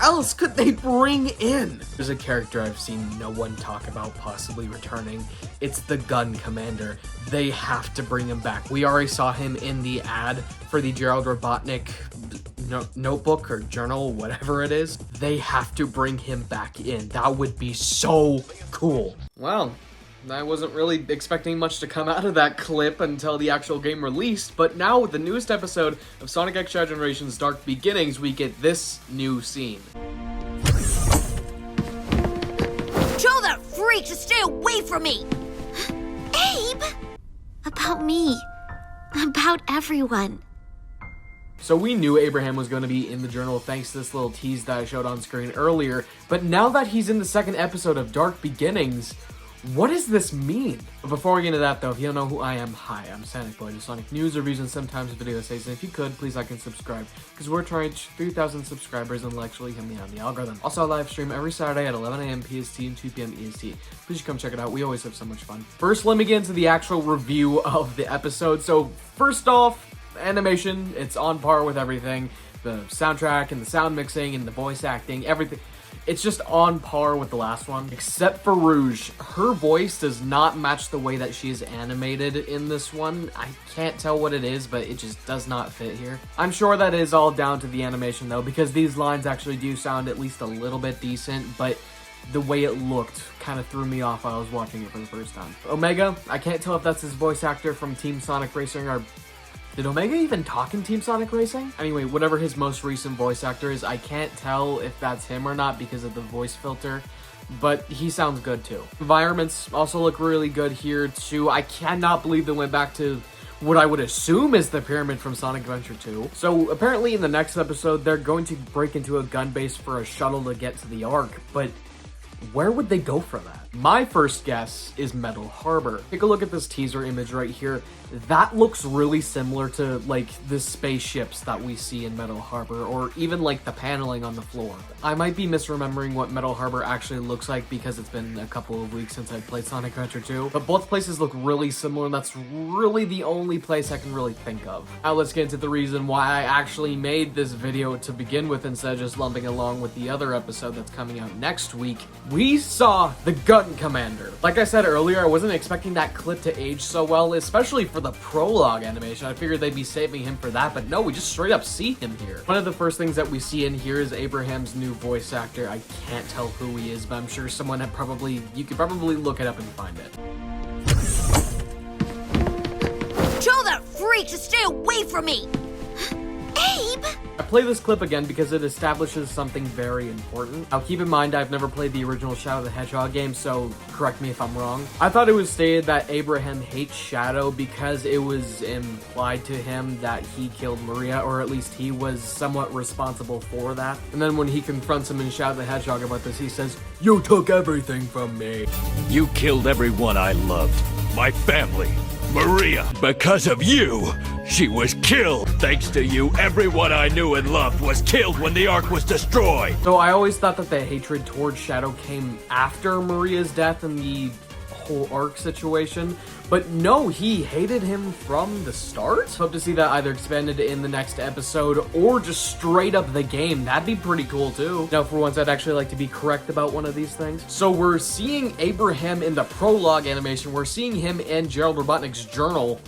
else could they bring in? There's a character I've seen no one talk about possibly returning. It's the Gun Commander. They have to bring him back. We already saw him in the ad for the Gerald Robotnik notebook or journal, whatever it is. They have to bring him back in. That would be so cool. Well, I wasn't really expecting much to come out of that clip until the actual game released, but now with the newest episode of Sonic X Generations Dark Beginnings, we get this new scene. Tell that freak to stay away from me! Abe! About me. About everyone. So we knew Abraham was going to be in the journal thanks to this little tease that I showed on screen earlier, but now that he's in the second episode of Dark Beginnings, what does this mean? But before we get into that though, if you don't know who I am, hi, I'm Sonic Boy, do Sonic news, reviews, and sometimes video essays, and if you could, please like and subscribe, because we're trying to reach 3,000 subscribers and actually help me on the algorithm. Also, I live stream every Saturday at 11 a.m. PST and 2 p.m. EST. Please come check it out, we always have so much fun. First, let me get into the actual review of the episode. So, first off, animation, it's on par with everything. The soundtrack and the sound mixing and the voice acting, everything. It's just on par with the last one, except for Rouge. Her voice does not match the way that she is animated in this one. I can't tell what it is, but it just does not fit here. I'm sure that is all down to the animation though, because these lines actually do sound at least a little bit decent, but the way it looked kind of threw me off while I was watching it for the first time. Omega, I can't tell if that's his voice actor from Team Sonic Racing or... Did Omega even talk in Team Sonic Racing? Anyway, whatever his most recent voice actor is, I can't tell if that's him or not because of the voice filter, but he sounds good too. Environments also look really good here too. I cannot believe they went back to what I would assume is the pyramid from Sonic Adventure 2. So apparently in the next episode, they're going to break into a gun base for a shuttle to get to the Ark, but where would they go for that? My first guess is Metal Harbor. Take a look at this teaser image right here. That looks really similar to like the spaceships that we see in Metal Harbor, or even like the paneling on the floor. I might be misremembering what Metal Harbor actually looks like because it's been a couple of weeks since I played Sonic Adventure 2, but both places look really similar, and that's really the only place I can really think of. Now let's get into the reason why I actually made this video to begin with instead of just lumping along with the other episode that's coming out next week. We saw the Gun Commander. Like I said earlier, I wasn't expecting that clip to age so well, especially for the prologue animation. I figured they'd be saving him for that, but no, we just straight up see him here. One of the first things that we see in here is Abraham's new voice actor. I can't tell who he is, but I'm sure someone had you could probably look it up and find it. Tell that freak to stay away from me! Abe! I play this clip again because it establishes something very important. Now keep in mind, I've never played the original Shadow the Hedgehog game, so correct me if I'm wrong. I thought it was stated that Abraham hates Shadow because it was implied to him that he killed Maria, or at least he was somewhat responsible for that. And then when he confronts him in Shadow the Hedgehog about this, he says, "You took everything from me. You killed everyone I loved. My family. Maria. Because of you, she was killed. Thanks to you, everyone I knew and loved was killed when the Ark was destroyed." So I always thought that the hatred towards Shadow came after Maria's death and the whole Ark situation, but no, he hated him from the start. Hope to see that either expanded in the next episode or just straight up the game. That'd be pretty cool too. Now for once, I'd actually like to be correct about one of these things. So we're seeing Abraham in the prologue animation. We're seeing him in Gerald Robotnik's journal.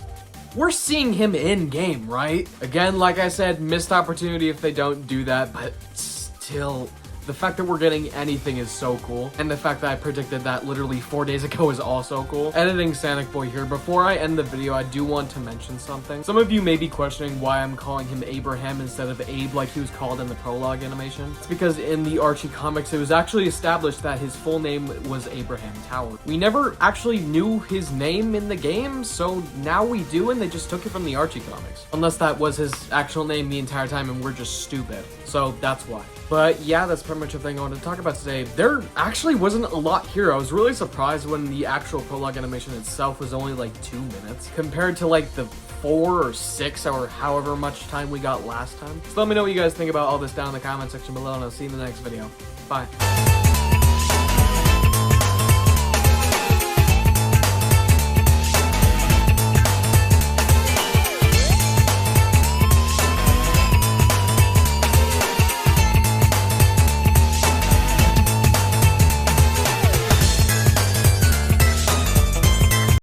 We're seeing him in game, right? Again, like I said, missed opportunity if they don't do that, but still, the fact that we're getting anything is so cool, and the fact that I predicted that literally 4 days ago is also cool. Editing Sonic Boy here. Before I end the video, I do want to mention something. Some of you may be questioning why I'm calling him Abraham instead of Abe like he was called in the prologue animation. It's because in the Archie comics, it was actually established that his full name was Abraham Tower. We never actually knew his name in the game, so now we do, and they just took it from the Archie comics. Unless that was his actual name the entire time and we're just stupid. So that's why. But yeah, that's pretty much everything I wanted to talk about today. There actually wasn't a lot here. I was really surprised when the actual prologue animation itself was only like 2 minutes compared to like the 4 or 6 or however much time we got last time. So let me know what you guys think about all this down in the comment section below, and I'll see you in the next video. Bye.